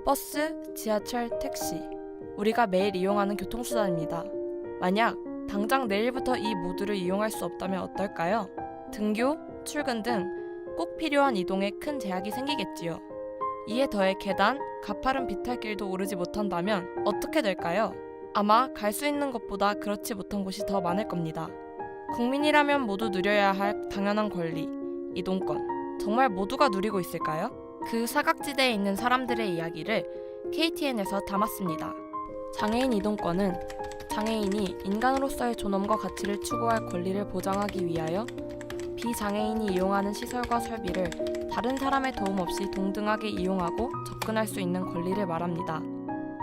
버스, 지하철, 택시. 우리가 매일 이용하는 교통수단입니다. 만약 당장 내일부터 이 모두를 이용할 수 없다면 어떨까요? 등교, 출근 등 꼭 필요한 이동에 큰 제약이 생기겠지요. 이에 더해 계단, 가파른 비탈길도 오르지 못한다면 어떻게 될까요? 아마 갈 수 있는 것보다 그렇지 못한 곳이 더 많을 겁니다. 국민이라면 모두 누려야 할 당연한 권리, 이동권. 정말 모두가 누리고 있을까요? 그 사각지대에 있는 사람들의 이야기를 KTN에서 담았습니다. 장애인 이동권은 장애인이 인간으로서의 존엄과 가치를 추구할 권리를 보장하기 위하여 비장애인이 이용하는 시설과 설비를 다른 사람의 도움 없이 동등하게 이용하고 접근할 수 있는 권리를 말합니다.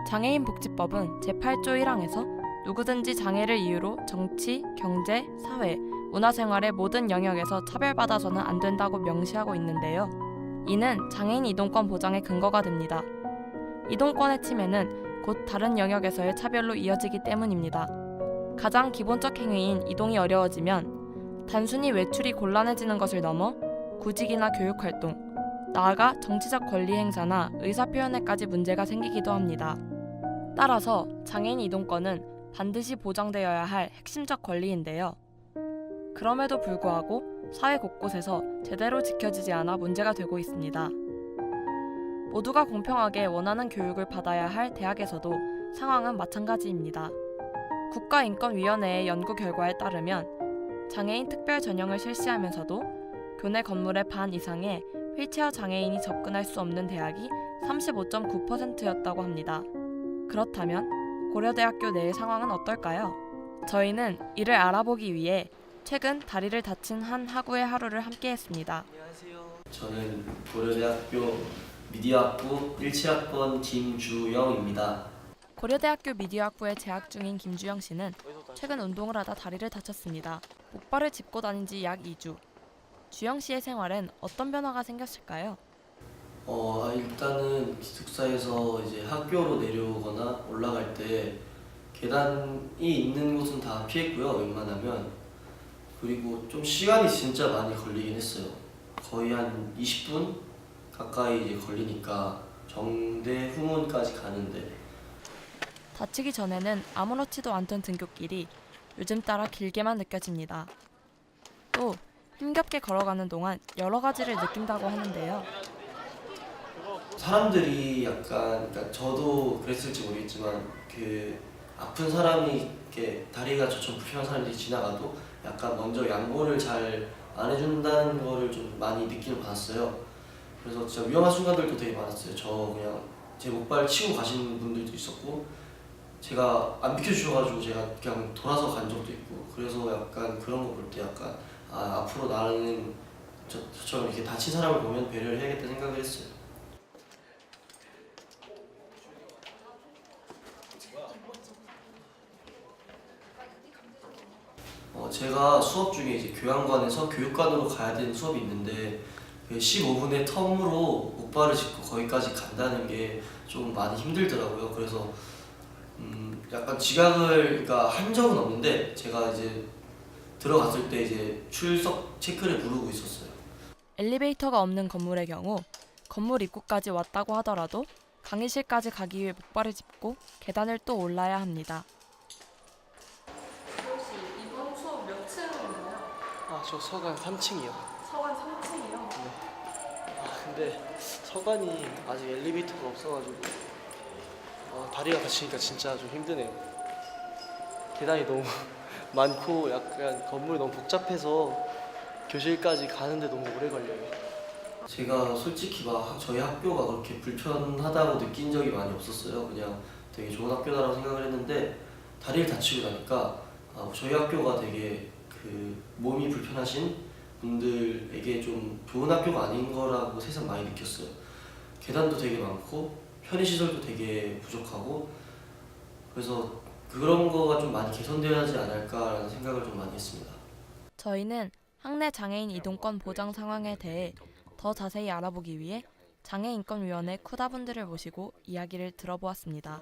장애인 복지법은 제8조 1항에서 누구든지 장애를 이유로 정치, 경제, 사회, 문화생활의 모든 영역에서 차별받아서는 안 된다고 명시하고 있는데요. 이는 장애인 이동권 보장의 근거가 됩니다. 이동권의 침해는 곧 다른 영역에서의 차별로 이어지기 때문입니다. 가장 기본적 행위인 이동이 어려워지면 단순히 외출이 곤란해지는 것을 넘어 구직이나 교육활동, 나아가 정치적 권리 행사나 의사표현에까지 문제가 생기기도 합니다. 따라서 장애인 이동권은 반드시 보장되어야 할 핵심적 권리인데요. 그럼에도 불구하고 사회 곳곳에서 제대로 지켜지지 않아 문제가 되고 있습니다. 모두가 공평하게 원하는 교육을 받아야 할 대학에서도 상황은 마찬가지입니다. 국가인권위원회의 연구 결과에 따르면 장애인 특별 전형을 실시하면서도 교내 건물의 반 이상의 휠체어 장애인이 접근할 수 없는 대학이 35.9%였다고 합니다. 그렇다면 고려대학교 내의 상황은 어떨까요? 저희는 이를 알아보기 위해 최근 다리를 다친 한 학우의 하루를 함께했습니다. 안녕하세요. 저는 고려대학교 미디어학부 17학번 김주영입니다. 고려대학교 미디어학부에 재학 중인 김주영 씨는 최근 운동을 하다 다리를 다쳤습니다. 목발을 짚고 다닌 지 약 2주. 주영 씨의 생활엔 어떤 변화가 생겼을까요? 일단은 기숙사에서 이제 학교로 내려오거나 올라갈 때 계단이 있는 곳은 다 피했고요. 웬만하면. 그리고 좀 시간이 진짜 많이 걸리긴 했어요. 거의 한 20분 가까이 이제 걸리니까 정대 후문까지 가는데. 다치기 전에는 아무렇지도 않던 등굣길이 요즘 따라 길게만 느껴집니다. 또 힘겹게 걸어가는 동안 여러 가지를 느낀다고 하는데요. 사람들이 약간, 그러니까 저도 그랬을지 모르겠지만 그 아픈 사람이 이렇게 다리가 저처럼 불편한 사람들이 지나가도 약간 먼저 양보를 잘 안 해준다는 거를 좀 많이 느끼는 받았어요. 그래서 진짜 위험한 순간들도 되게 많았어요. 저 그냥 제 목발 치고 가시는 분들도 있었고 제가 안 비켜주셔가지고 제가 그냥 돌아서 간 적도 있고 그래서 약간 그런 거 볼 때 약간 앞으로 나는 저처럼 이렇게 다친 사람을 보면 배려를 해야겠다 생각을 했어요. 제가 수업 중에 이제 교양관에서 교육관으로 가야 되는 수업이 있는데 그 15분의 텀으로 목발을 짚고 거기까지 간다는 게 좀 많이 힘들더라고요. 그래서 약간 지각을 그러니까 한 적은 없는데 제가 이제 들어갔을 때 이제 출석 체크를 부르고 있었어요. 엘리베이터가 없는 건물의 경우 건물 입구까지 왔다고 하더라도 강의실까지 가기 위해 목발을 짚고 계단을 또 올라야 합니다. 혹시 이번 수업 몇 층인가요? 저 서관 3층이요. 서관 3층이요? 근데 서관이 아직 엘리베이터가 없어가지고 다리가 다치니까 진짜 좀 힘드네요. 계단이 너무 많고 약간 건물이 너무 복잡해서 교실까지 가는데 너무 오래 걸려요. 제가 솔직히 막 저희 학교가 그렇게 불편하다고 느낀 적이 많이 없었어요. 그냥 되게 좋은 학교다라고 생각을 했는데 다리를 다치고 나니까 저희 학교가 되게 그 몸이 불편하신 분들에게 좀 좋은 학교가 아닌 거라고 새삼 많이 느꼈어요. 계단도 되게 많고 편의시설도 되게 부족하고 그래서 그런 거가 좀 많이 개선되어야 하지 않을까라는 생각을 좀 많이 했습니다. 저희는 학내 장애인 이동권 보장 상황에 대해 더 자세히 알아보기 위해 장애인권위원회 쿠다분들을 모시고 이야기를 들어보았습니다.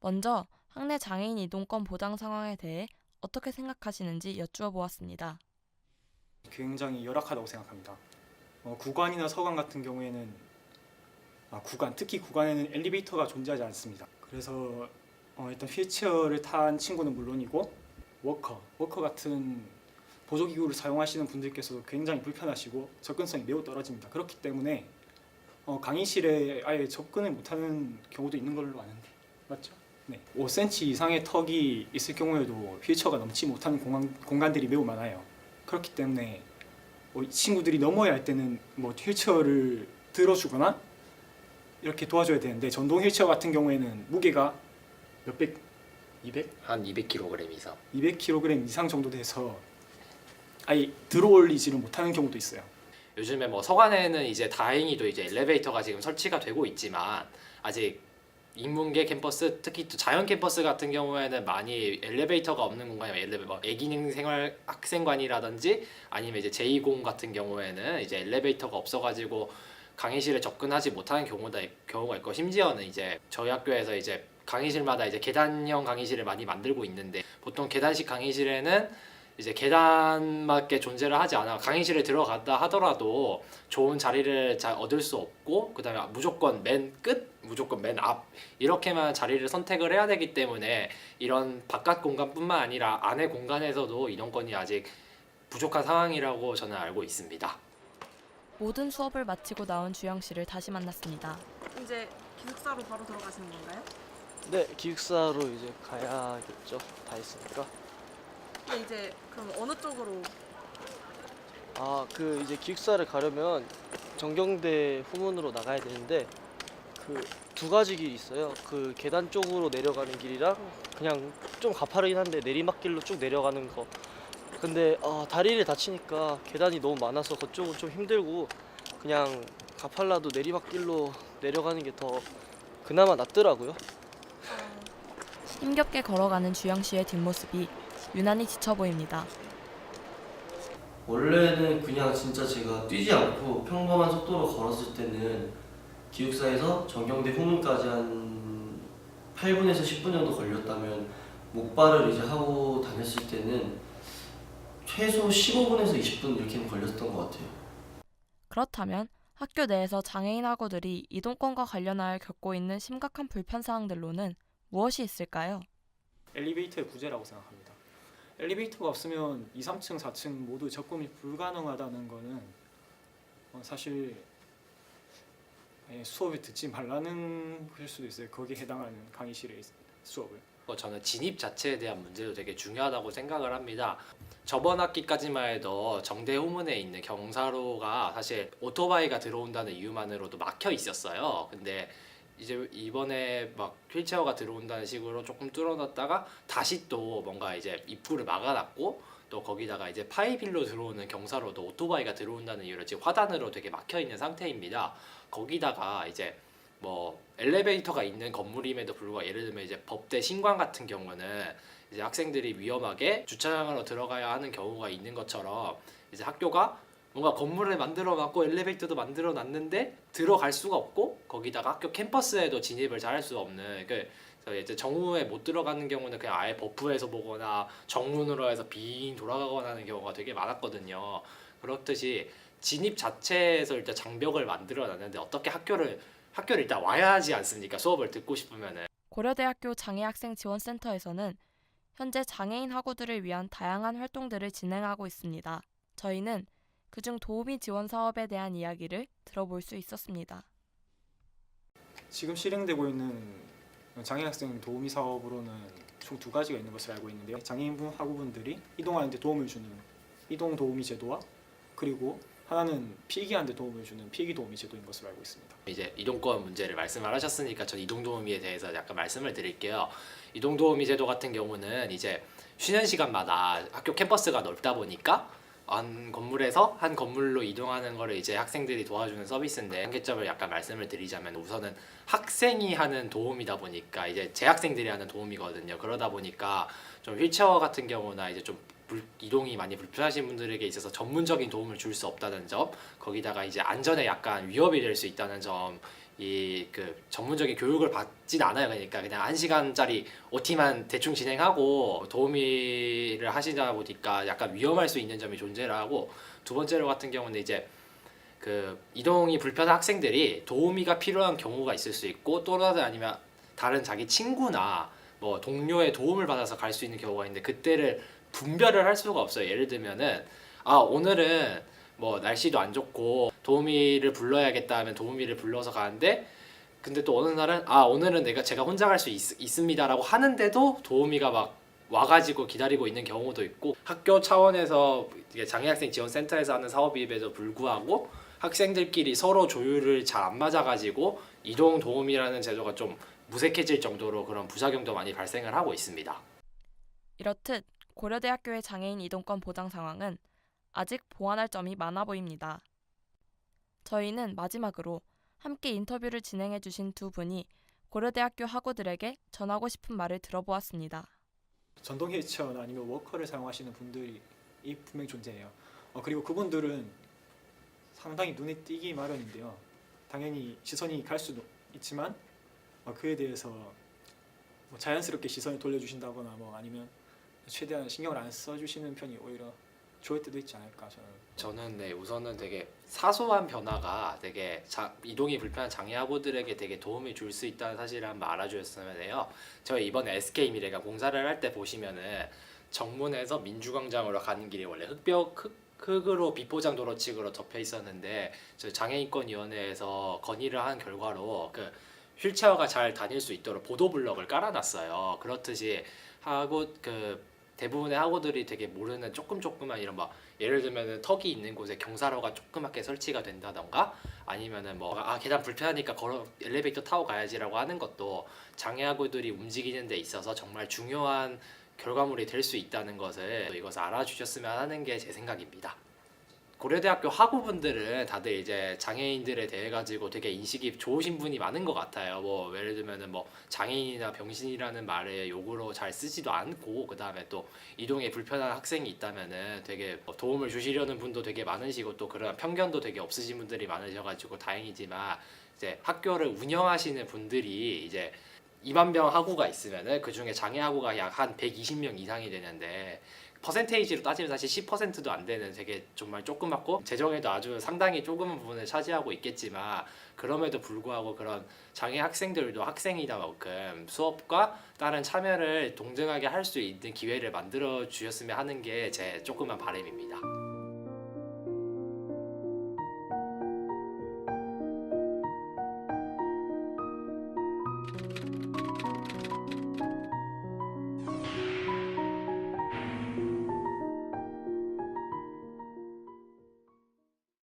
먼저 학내 장애인 이동권 보장 상황에 대해 어떻게 생각하시는지 여쭈어 보았습니다. 굉장히 열악하다고 생각합니다. 구관이나 서관 같은 경우에는 구간, 특히 구간에는 엘리베이터가 존재하지 않습니다. 그래서 일단 휠체어를 탄 친구는 물론이고 워커 같은 보조기구를 사용하시는 분들께서도 굉장히 불편하시고 접근성이 매우 떨어집니다. 그렇기 때문에 강의실에 아예 접근을 못하는 경우도 있는 걸로 아는데 맞죠? 네. 5cm 이상의 턱이 있을 경우에도 휠체어가 넘지 못하는 공간들이 매우 많아요. 그렇기 때문에 친구들이 넘어야 할 때는 뭐 휠체어를 들어주거나 이렇게 도와줘야 되는데 전동 휠체어 같은 경우에는 무게가 몇백, 200? 한 200kg 이상. 200kg 이상 정도 돼서 아예 들어올리지를 못하는 경우도 있어요. 요즘에 뭐 서간에는 이제 다행히도 이제 엘리베이터가 지금 설치가 되고 있지만 아직 인문계 캠퍼스, 특히 또 자연 캠퍼스 같은 경우에는 많이 엘리베이터가 없는 공간이 뭐 애기능 생활 학생관이라든지 아니면 이제 제2공 같은 경우에는 이제 엘리베이터가 없어가지고 강의실에 접근하지 못하는 경우가 있고, 심지어는 이제 저희 학교에서 이제 강의실마다 이제 계단형 강의실을 많이 만들고 있는데, 보통 계단식 강의실에는 이제 계단밖에 존재를 하지 않아 강의실에 들어갔다 하더라도 좋은 자리를 잘 얻을 수 없고, 그다음에 무조건 맨 끝, 무조건 맨 앞 이렇게만 자리를 선택을 해야 되기 때문에 이런 바깥 공간뿐만 아니라 안에 공간에서도 이동권이 아직 부족한 상황이라고 저는 알고 있습니다. 모든 수업을 마치고 나온 주영 씨를 다시 만났습니다. 이제 기숙사로 바로 들어가시는 건가요? 네, 기숙사로 이제 가야겠죠. 다 했으니까. 근데 이제 그럼 어느 쪽으로? 그 이제 기숙사를 가려면 정경대 후문으로 나가야 되는데 그 두 가지 길이 있어요. 그 계단 쪽으로 내려가는 길이랑 그냥 좀 가파르긴 한데 내리막길로 쭉 내려가는 거. 근데 다리를 다치니까 계단이 너무 많아서 그쪽은 좀 힘들고 그냥 가팔라도 내리막길로 내려가는 게 더 그나마 낫더라고요. 힘겹게 걸어가는 주영 씨의 뒷모습이 유난히 지쳐 보입니다. 원래는 그냥 진짜 제가 뛰지 않고 평범한 속도로 걸었을 때는 기숙사에서 전경대 후문까지 한 8분에서 10분 정도 걸렸다면, 목발을 이제 하고 다녔을 때는 최소 15분에서 20분 이렇게는 걸렸던 것 같아요. 그렇다면 학교 내에서 장애인 학우들이 이동권과 관련하여 겪고 있는 심각한 불편사항들로는 무엇이 있을까요? 엘리베이터의 부재라고 생각합니다. 엘리베이터가 없으면 2, 3층, 4층 모두 접근이 불가능하다는 거는 사실 수업을 듣지 말라는 것일 수도 있어요. 거기에 해당하는 강의실의 수업을. 저는 진입 자체에 대한 문제도 되게 중요하다고 생각을 합니다. 저번 학기까지만 해도 정대 후문에 있는 경사로가 사실 오토바이가 들어온다는 이유만으로도 막혀 있었어요. 근데 이제 이번에 막 휠체어가 들어온다는 식으로 조금 뚫어놨다가 다시 또 뭔가 이제 입구를 막아놨고, 또 거기다가 이제 파이빌로 들어오는 경사로도 오토바이가 들어온다는 이유로 지금 화단으로 되게 막혀 있는 상태입니다. 거기다가 이제 뭐 엘리베이터가 있는 건물임에도 불구하고, 예를 들면 이제 법대 신관 같은 경우는 이제 학생들이 위험하게 주차장으로 들어가야 하는 경우가 있는 것처럼 이제 학교가 뭔가 건물을 만들어 놨고 엘리베이터도 만들어 놨는데 들어갈 수가 없고, 거기다가 학교 캠퍼스에도 진입을 잘 할 수 없는, 그래서 이제 정문에 못 들어가는 경우는 그냥 아예 버프에서 보거나 정문으로 해서 빙 돌아가거나 하는 경우가 되게 많았거든요. 그렇듯이 진입 자체에서 일단 장벽을 만들어 놨는데 어떻게 학교를 일단 와야 하지 않습니까? 수업을 듣고 싶으면은. 고려대학교 장애학생지원센터에서는 현재 장애인 학우들을 위한 다양한 활동들을 진행하고 있습니다. 저희는 그중 도우미 지원 사업에 대한 이야기를 들어볼 수 있었습니다. 지금 실행되고 있는 장애학생 도우미 사업으로는 총 2가지가 있는 것을 알고 있는데요. 장애인 학우분들이 이동하는 데 도움을 주는 이동 도우미 제도와, 그리고 하나는 필기하는 데 도움을 주는 필기 도우미 제도인 것으로 알고 있습니다. 이제 이동권 문제를 말씀을 하셨으니까 전 이동도우미에 대해서 약간 말씀을 드릴게요. 이동도우미 제도 같은 경우는 이제 쉬는 시간마다 학교 캠퍼스가 넓다 보니까 한 건물에서 한 건물로 이동하는 거를 이제 학생들이 도와주는 서비스인데, 한계점을 약간 말씀을 드리자면 우선은 학생이 하는 도움이다 보니까 이제 재학생들이 하는 도움이거든요. 그러다 보니까 좀 휠체어 같은 경우나 이제 좀 이동이 많이 불편하신 분들에게 있어서 전문적인 도움을 줄 수 없다는 점, 거기다가 이제 안전에 약간 위협이 될 수 있다는 점, 이 그 전문적인 교육을 받진 않아요. 그러니까 그냥 1시간짜리 OT만 대충 진행하고 도우미를 하시다 보니까 약간 위험할 수 있는 점이 존재를 하고, 두 번째로 같은 경우는 이제 그 이동이 불편한 학생들이 도우미가 필요한 경우가 있을 수 있고 또 아니면 다른 자기 친구나 뭐 동료의 도움을 받아서 갈 수 있는 경우가 있는데 그때를 분별을 할 수가 없어요. 예를 들면은 오늘은 뭐 날씨도 안 좋고 도우미를 불러야겠다 하면 도우미를 불러서 가는데 근데 또 어느 날은 오늘은 제가 혼자 갈 수 있습니다라고 하는데도 도우미가 막 와가지고 기다리고 있는 경우도 있고 학교 차원에서 장애학생 지원센터에서 하는 사업임에도 불구하고 학생들끼리 서로 조율을 잘 안 맞아가지고 이동 도우미라는 제도가 좀 무색해질 정도로 그런 부작용도 많이 발생을 하고 있습니다. 이렇듯 고려대학교의 장애인 이동권 보장 상황은 아직 보완할 점이 많아 보입니다. 저희는 마지막으로 함께 인터뷰를 진행해 주신 두 분이 고려대학교 학우들에게 전하고 싶은 말을 들어보았습니다. 전동 휠체어나 아니면 워커를 사용하시는 분들이 분명히 존재해요. 그리고 그분들은 상당히 눈에 띄기 마련인데요. 당연히 시선이 갈 수도 있지만 그에 대해서 뭐 자연스럽게 시선을 돌려주신다거나 아니면 최대한 신경을 안 써주시는 편이 오히려 좋을 때도 있지 않을까 저는 우선은 되게 사소한 변화가 되게 이동이 불편한 장애아고들에게 되게 도움이 줄 수 있다는 사실을 한번 알아주셨으면 해요. 저희 이번에 SK미래가 공사를 할 때 보시면은 정문에서 민주광장으로 가는 길이 원래 흙으로 비포장 도로 측으로 덮여 있었는데 저희 장애인권위원회에서 건의를 한 결과로 그 휠체어가 잘 다닐 수 있도록 보도 블럭을 깔아놨어요. 그렇듯이 하고 그 대부분의 학우들이 되게 모르는 조그만 이런 예를 들면은 턱이 있는 곳에 경사로가 조그맣게 설치가 된다던가 아니면은 계단 불편하니까 엘리베이터 타고 가야지라고 하는 것도 장애학우들이 움직이는 데 있어서 정말 중요한 결과물이 될 수 있다는 이것을 알아주셨으면 하는 게 제 생각입니다. 고려대학교 학우분들은 다들 이제 장애인들에 대해 가지고 되게 인식이 좋으신 분이 많은 것 같아요. 예를 들면은 장애인이나 병신이라는 말에 욕으로 잘 쓰지도 않고 그 다음에 또 이동에 불편한 학생이 있다면은 되게 도움을 주시려는 분도 되게 많으시고 또 그런 편견도 되게 없으신 분들이 많으셔가지고 다행이지만 이제 학교를 운영하시는 분들이 이제 2만 명 학우가 있으면은 그 중에 장애 학우가 약 한 120명 이상이 되는데 퍼센테이지로 따지면 사실 10%도 안 되는 되게 정말 조그맣고 재정에도 아주 상당히 조그만 부분을 차지하고 있겠지만 그럼에도 불구하고 그런 장애 학생들도 학생이다 만큼 수업과 다른 참여를 동등하게 할 수 있는 기회를 만들어 주셨으면 하는 게 제 조그만 바람입니다.